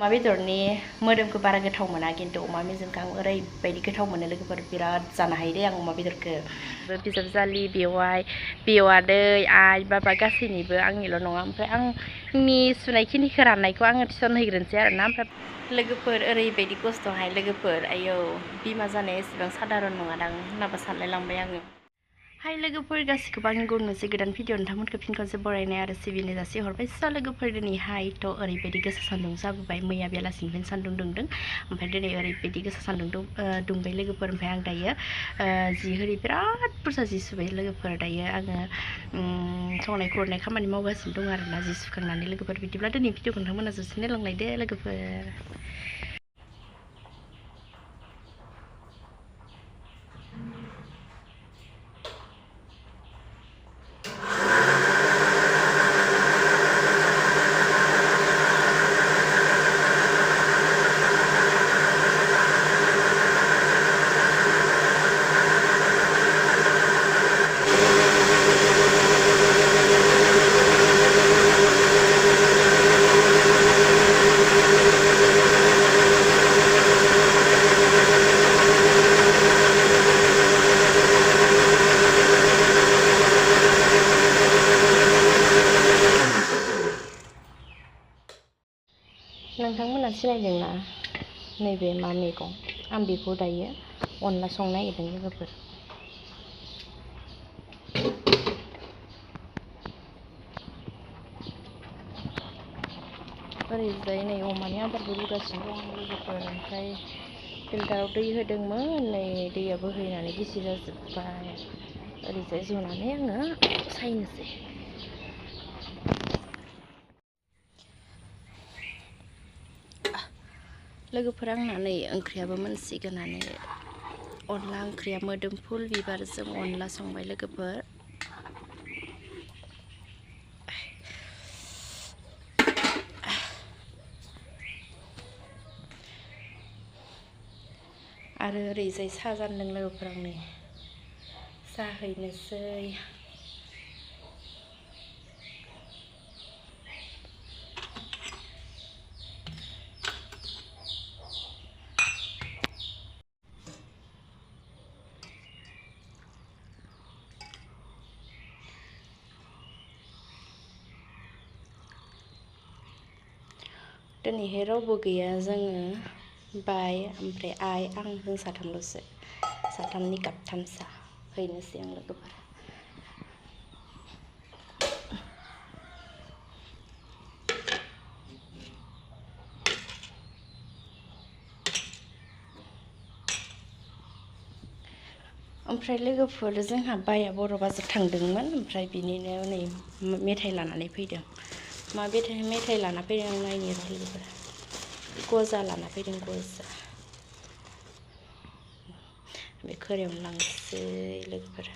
अमा बेदरनि मोदोमखौ बारा गोथाव मोना खिन्थु अमा मेजेमखौ आं ओरैबायदि गोथाव मोनो लोगोफोर बिराद जानो हायो दे आं अमा बेदरखौ बिजाबजालि बेवादै आइ बाबा गासैनिबो आंनिल' नङा ओमफ्राय आंनि सुनायखिनिखौ राननायखौ आङो टिउसन हैग्रोनोसै आरोना ओमफ्राय लोगोफोर ओरैबायदि खस्थ'हाय लोगोफोर आयौ बिमा जानाया एसेबां साधारन नङादां होननाबो सानलायलांबाय आङो हाय लोगोफोर गासिखौबो आंनि गुबुन मोनसे गोदान भिडिअ नोंथांमोनखौ फिन खनसे बरायनाय आरो सिबिनाय जासिहरबाय लोगोफोर दिनैहायथ' ओरैबायदि गोसा सान्दुं जाबोबाय मैया बेलासिनिफ्रायनो सान्दुं दुंदों ओमफ्राय दिनै ओरैबायदि गोसा सान्दुं दुंबाय लोगोफोर ओमफ्राय आं दायो जि होरि बिराद बुरजा जि सुबाय लोगोफोर दायो आङो संनाय खुरनाय खामानि मावगासिनो दं आरोना जि सुखांनानै लोगोफोर बिदिब्ला दिनै भिडिअखौ नोंथांमोना जोबसिन नायलांलायदो लोगोफोर नोंथांमोना सिनायदोंना नैबे मा मैगं आं बेखौ दायो अनला संनो नागिरदों लोगोफोर ओरैजाय नै अमानि आदारबो रुगासिनो दं लोगोफोर ओमफ्राय फिल्टाराव दै होदोंमोन नै दैया बोहैनानै गिसि जाजोब्बाय ओरैजाय जनानै आङो सायनोसै लोगोफोर आंना नै ओंख्रियाबो मोनसिगोनानो अनला ओंख्रिया मोदोमफुल बिबारजों अनला संबाय लोगोफोर आरो ओरैजाय साहा जानदों लोगोफोर आं नै साहा हैनोसै दिनैहाय रावबो गैया जोङो बाय ओमफ्राय आइ आं जों साथामल'सो साथामनि कापथाम साहा हैनोसै आं लोगोफोर ओमफ्राय लोगोफोर जोंहा बाया बर' बाजार थांदोंमोन ओमफ्राय बिनिनो नै मेथाइ लानानै फैदों मा मेथाइ लाना फैदों आं नायनि र' लोगोफोर गजा लाना फैदों गजा बे खोरायावनो लांसै लोगोफोर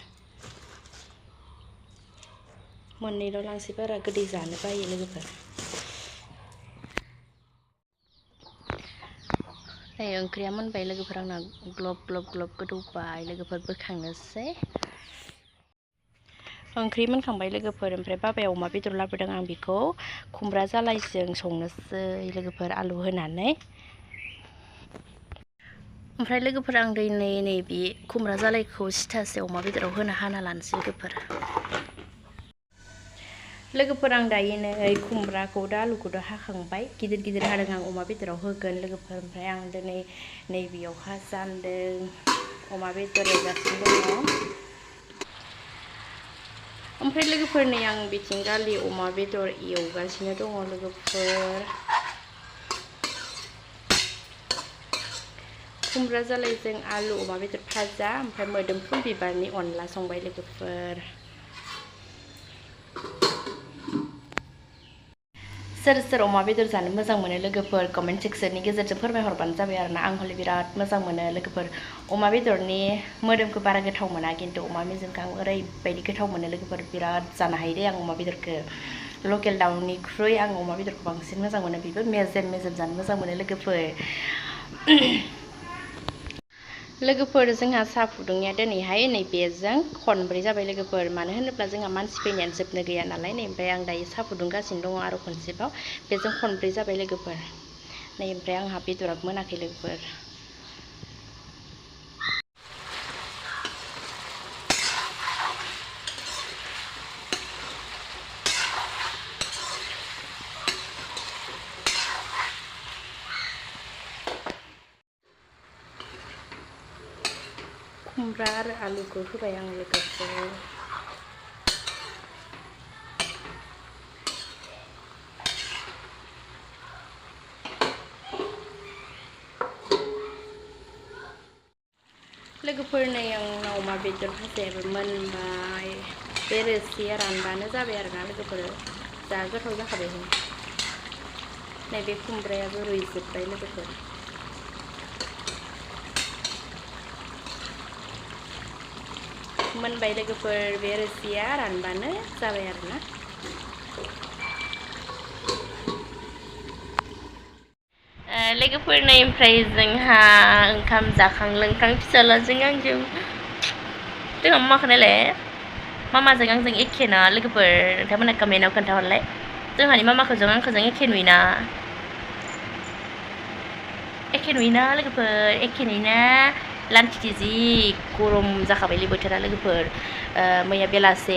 मोननैल' लांसै बारा गोदै जानो बायो लोगोफोर नै ओंख्रिया मोनबाय लोगोफोर आंना ग्लब ग्लब ग्लब गोदौबाय लोगोफोर बोखांनोसै ओंख्रि मोनखांबाय लोगोफोर ओमफ्राय बाबाया अमा बेदर लाबोदों आं बेखौ खुमब्रा जालायजों संनोसै लोगोफोर आलु होनानै ओमफ्राय लोगोफोर आं दिनै नैबे खुमब्रा जालायखौ सिथासे अमा बेदराव हाना लानोसै लोगोफोर आं दायो नै खुमब्राखौ दा आलुखौ हाखांबाय गिदिर गिदिर हादों आं अमा बेदराव होगोन लोगोफोर ओमफ्राय आं दिनै नैबेयावहा जानदों अमा बेदर एवगासिनो दङ ओमफ्राय लोगोफोर नै आं बिथिं दालि अमा बेदर एवगासिनो दङ लोगोफोर खुमब्रा जालायजों आलु अमा बेदर भाजा ओमफ्राय मोदोमफुल बिबारनि अनला संबाय लोगोफोर सोर सोर अमा बेदर जानो मोजां मोनो लोगोफोर कमेन्ट सेक्शननि गेजेरजों फोरमायहरबानो जाबाय आरोना आं हले बिराद मोजां मोनो लोगोफोर अमा बेदरनि मोदोमखौ बारा गोथाव मोना खिन्थु अमा मेजेमखौ आं ओरैबायदि गोथाव मोनो लोगोफोर बिराद जानो हायो दे आं अमा बेदरखौ लकेल दाउनिख्रुइ आं अमा बेदरखौ बांसिन मोजां मोनो बेबो मेजेम जानो मोजां मोनो लोगोफोर जोंहा साहा फुदुंनाया दिनैहाय नै बेजों खनब्रै जाबाय लोगोफोर मानो होनोब्ला जोंहा मानसि फैनायानो जोबनो गैया नालाय नै ओमफ्राय आं दायो साहा फुदुंगासिनो दङ आरो खनसेबाव बेजों खनब्रै जाबाय लोगोफोर नै ओमफ्राय आंहा बेदराबो मोनाखै लोगोफोर खुमब्रा आरो आलुखौ होबाय आं लोगोफोर लोगोफोर नै आंनाव अमा बेदर भाजायाबो मोनबाय बे रोसिया रानबानो जाबाय आरोना लोगोफोर जा गोथाव जाखाबाय नैबे खुमब्रायाबो रुइजोबबाय लोगोफोर मोनबाय लोगोफोर बे रोसिया रानबानो जाबाय आरोना लोगोफोर नै ओमफ्राय जोंहा ओंखाम जाखां लोंखां फिसालाजों आंजों जोंहा मामाखौनायलाय मामाजों आंजों एखेना लोगोफोर नोंथांमोना कमेन्टआव खोन्थाहरलाय जोंहानि मामाखौजों आंखौजों एखे नुयोना लोगोफोर एखे नुयोना लान्थि जि गरम जाखाबायलै बोथोरा लोगोफोर मैया बेलासे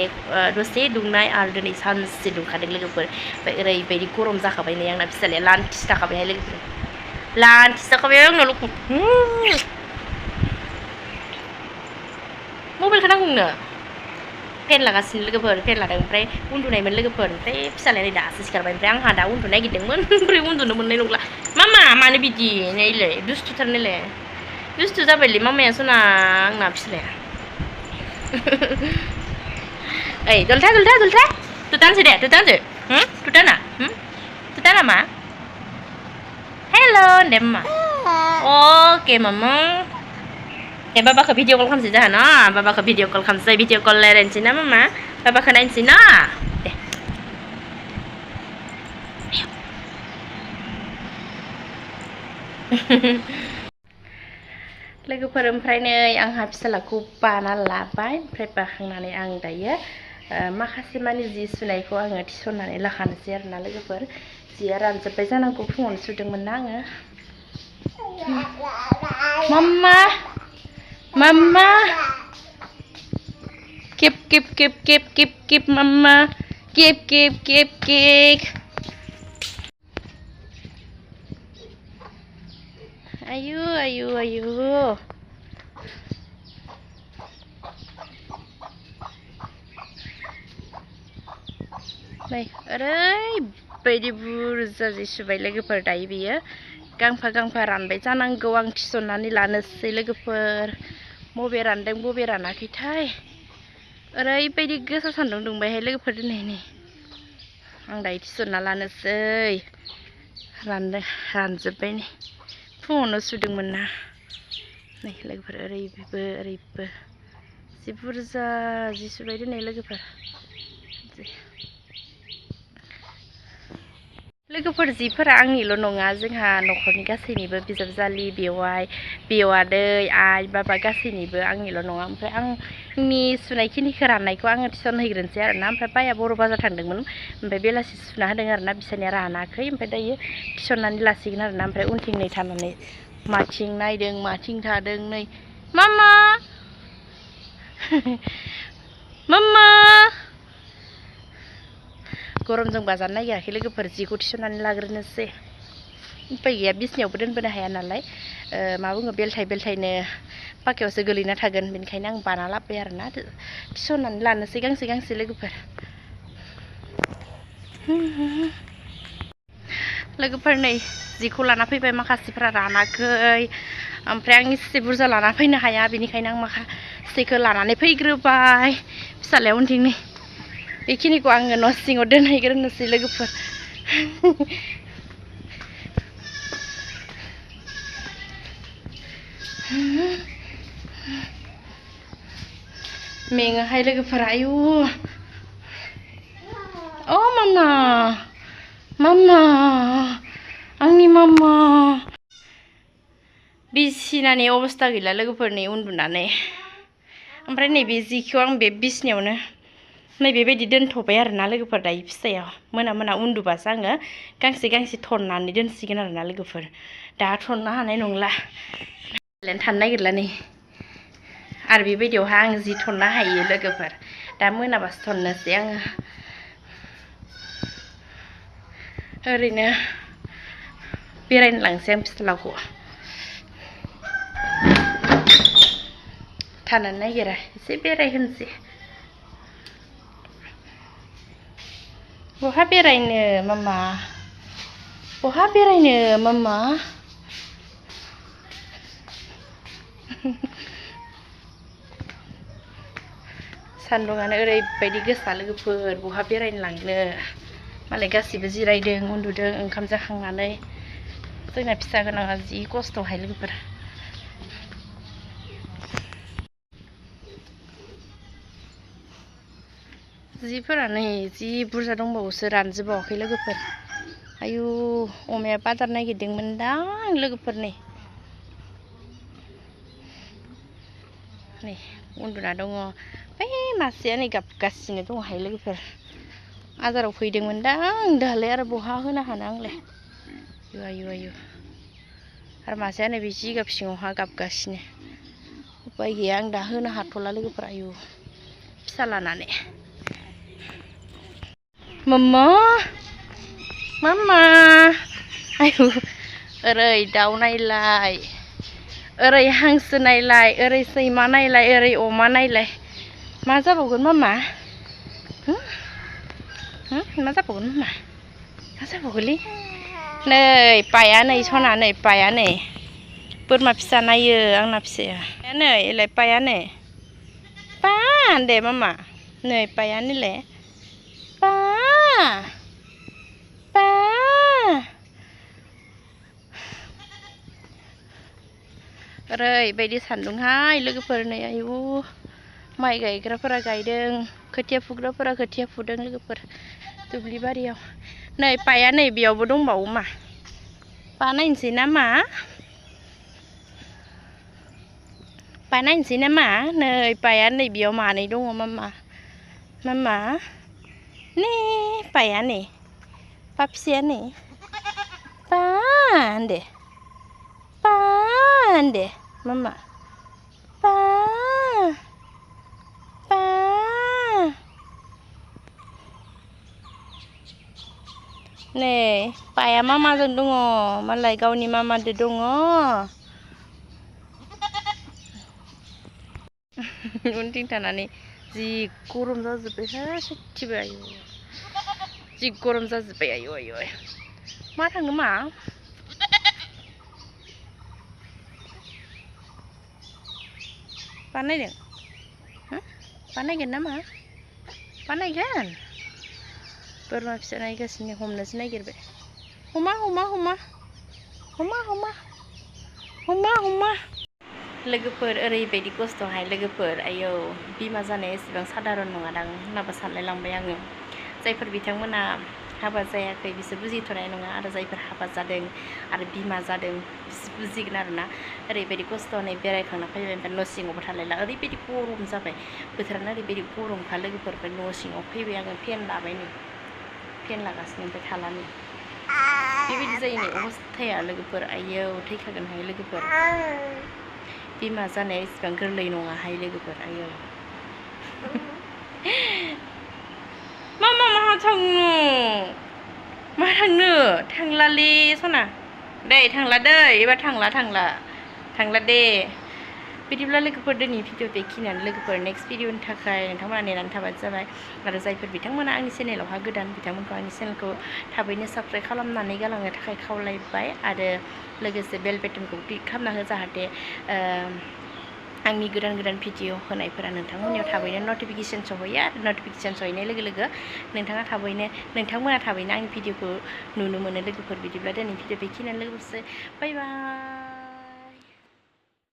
दसे दुंनाय आरो दिनै सानसे दुंखादों लोगोफोर ओमफ्राय ओरैबायदि गरम जाखाबाय नै आंना फिसालाया लान्थि जाखाबायहाय लोगोफोर लान्थि जाखाबाय आंना लोगो मबाइलखौ नांगौनो फेन लागासिनो लोगोफोर फेन लादों ओमफ्राय उन्दुनायमोन लोगोफोर ओमफ्राय फिसालाया दासो सिखारबाय ओमफ्राय आंहा दा उन्दुनो नागिरदोंमोन ओमफ्राय उन्दुनो मोननाय नंला मामा मानो बिदि नैलाय दुस्थुथार नैलाय दुस्थु जाबायलै मामाया सना आंना फिसालाया ओइ दलथा तुतानसो दे तुतानसो तुताना मा हेल' होनदे मामा ओके मामा दे बाबाखौ भिडिअ कल खालामसै जाहा न बाबाखौ भिडिअ कल खालामसै भिडिअ कल रायलायनोसै ना मामा बाबाखौ नायनोसै न दे लोगोफोर ओमफ्राय नै आंहा फिसालाखौ बाना लाबाय ओमफ्राय बाखांनानै आं दायो माखासे मानि जि सुनायखौ आङो थिसननानै लाखानोसै आरोना लोगोफोर जिया रानजोब्बाय जानांगौ फुङावनो सुदोंमोन ना आङो मामा केप मामा केक आयु नै ओरैबायदि बुरजा जि सुबाय लोगोफोर दायो बेयो गांफा रानबाय जानांगौ आं थिसननानै लानोसै लोगोफोर बबे रानदों बबे रानाखैथाय ओरैबायदि गोसा सान्दुं दुंबायहाय लोगोफोर दिनै नै आं दायो थिसनना लानोसै रानजोब्बाय नै फुङावनो सुदोंमोन ना नै लोगोफोर ओरैबो जि बुरजा जि सुबाय दिनै लोगोफोर जिफोरा आंनिल' नङा जोंहा न'खरनि गासैनिबो बिजाबजालि बेवादै आइ बाबा गासैनिबो आंनिल' नङा ओमफ्राय आंनि सुनायखिनिखौ राननायखौ आङो थिसन हैग्रोनोसै आरोना ओमफ्राय बाया बर' बाजार थांदोंमोन ओमफ्राय बेलासि सुना होदों आरोना बिसोरनिया रानाखै ओमफ्राय दायो थिसननानै लासिगोन आरोना ओमफ्राय उनथिं नै थानानै माथिं नायदों माथिं थादों नै मामा गरमजों बाजानो नागिराखै लोगोफोर जिखौ थिसननानै लाग्रोनोसै उपाय गैया बिसनायावबो दोनबोनो हाया नालाय मा बुङो बेलथायनो पाकायावसो गोलैना थागोन बेनिखायनो आं बाना लाबोबाय आरोना थिसननानै लानोसै गांसे लोगोफोर नै जिखौ लाना फैबाय माखासेफ्रा रानाखै ओमफ्राय आं एसे बुरजा लाना फैनो हाया बेनिखायनो आं माखासेखौ लानानै फैग्रोबाय फिसालाया उनथिं नै बेखिनिखौ आङो न' सिङाव दोनहैग्रोनोसै लोगोफोर मेङोहाय लोगोफोर आयु अ मामा आंनि मामा बिसिनानि अबस्था गैला लोगोफोर नै उन्दुनानै ओमफ्राय नैबे जिखौ आं बे बिसनायावनो नै बेबायदि दोनथ'बाय आरोना लोगोफोर दायो फिसायाव मोना मोना उन्दुबासो आङो गांसे गांसे थननानै दोनसिगोन आरोना लोगोफोर दा थननो हानाय नंला थानो नागिरला नै आरो बेबायदियावहा आं जि थननो हायो लोगोफोर दा मोनाबासो थननोसै आङो ओरैनो बेरायनो लांसै आं फिसालाखौ थानो नागिरा एसे बेरायहोनोसै बहा बेरायनो मामा बहा बेरायनो मामा सान्दुङानो ओरैबायदि गोसा लोगोफोर बहा बेरायनो लांनो मालाय गासिबो जिरायदों उन्दुदों ओंखाम जाखांनानै जोंना फिसा गोनाङा जि खस्थ'हाय लोगोफोर जिफोरा नै जि बुरजा दंबावोसो रानजोबावाखै लोगोफोर आयु अमाया बाजार नागिरदोंमोन दां लोगोफोर नै उन्दुना दङ बै मासेया नै गाबगासिनो दङहाय लोगोफोर आदाराव फैदोंमोन दां दालाय आरो बहा होनो हानो आंलाय आयु आयु आरो मासेया नै बे जिगाब सिङावहा गाबगासिनो उपाय गैया आं दा होनो हाथ'ला लोगोफोर आयु फिसा लानानै मामा मामा आयु ओरै दाउ नायलाय ओरै हांसो नायलाय ओरै सैमा नायलाय ओरै अमा नायलाय मा जाबावगोन मामा मा जाबावगोन मामा मा जाबावगोनलै नै पाया नै सना नै पाया नै बोरमा फिसा नायो आंना फिसाया नै एलाय पाया नै पा दे मामा नै पाया नैलाय पा पा ओरैबायदि सान्दुंहाय लोगोफोर नै आयु माइ गायग्राफोरा गायदों खोथिया फुग्राफोरा खोथिया फुदों लोगोफोर दुब्लि बारियाव नै पाया नै बेयावबो दंबावो मा पा नायनोसै नामा पा नायनोसै नामा नै पाया नै बेयाव मानै दङ मामा मामा नै पाया नै पा फिसाया नै पा दे पा दे मामा पा पा नै पाया मामाजों दङ मालाय गावनि मामादो दङ उनथिं थानानै जि गरम जाजोब्बायहाय सयथिबो आयु जि गरम जाजोब्बाय आयु आयु मा थांनो मा बानायदों बानायगोन नामा बानायगोन बोरमा फिसा नायगासिनो हमनोसो नागिरबाय हमा हमा हमा हमा हमा हमा हमा लोगोफोर ओरैबायदि खस्थ'हाय लोगोफोर आयौ बिमा जानाया एसेबां साधारन नङादां होननाबो सानलायलांबाय आङो जायफोर बिथांमोना हाबा जायाखै बिसोर बुजिथ'नाय नङा आरो जायफोर हाबा जादों आरो बिमा जादों बिसोर बुजिगोन आरोना ओरैबायदि खस्थ' नै बेरायखांना फैबाय ओमफ्राय न' सिङावबो थालायला ओरैबायदि गरम जाबाय बोथोरानो ओरैबायदि गरमखा लोगोफोर ओमफ्राय न' सिङाव फैबाय आङो फेन लाबाय नै फेन लागासिनो ओमफ्राय थालानो बेबायदि जायो नै अबस्थाया लोगोफोर आयौ थैखागोनहाय लोगोफोर बिमा जानाया एसेबां गोरलै नङाहाय लोगोफोर आयौ मामा माहा थांनो मा थांनो थांलालै सना दै थांला दै एबार थांला दे बिदिब्ला लोगोफोर दिनै भिडिअ बेखिनियानो लोगोफोर नेक्स्ट भिडिअनि थाखाय नोंथांमोना नेनानै थाबानो जाबाय आरो जायफोर बिथांमोना आंनि चेनेलावहा गोदान बिथांमोनखौ आंनि चेनेलखौ थाबैनो साबस्क्राइब खालामनानै गालांनो थाखाय खावलायबाय आरो लोगोसे बेल बाटनखौ क्लिक खालामना हो जाहाथे आंनि गोदान भिडिअ होनायफोरा नोंथांमोननियाव थाबैनो नटिफिकेसन सहैयो आरो नटिफिकेसन सहैनाय लोगो लोगो नोंथांमोना थाबैनो आंनि भिडिअखौ नुनो मोनो लोगोफोर बिदिब्ला दिनै भिडिअ बेखिनियानो लोगोसे बाय बाय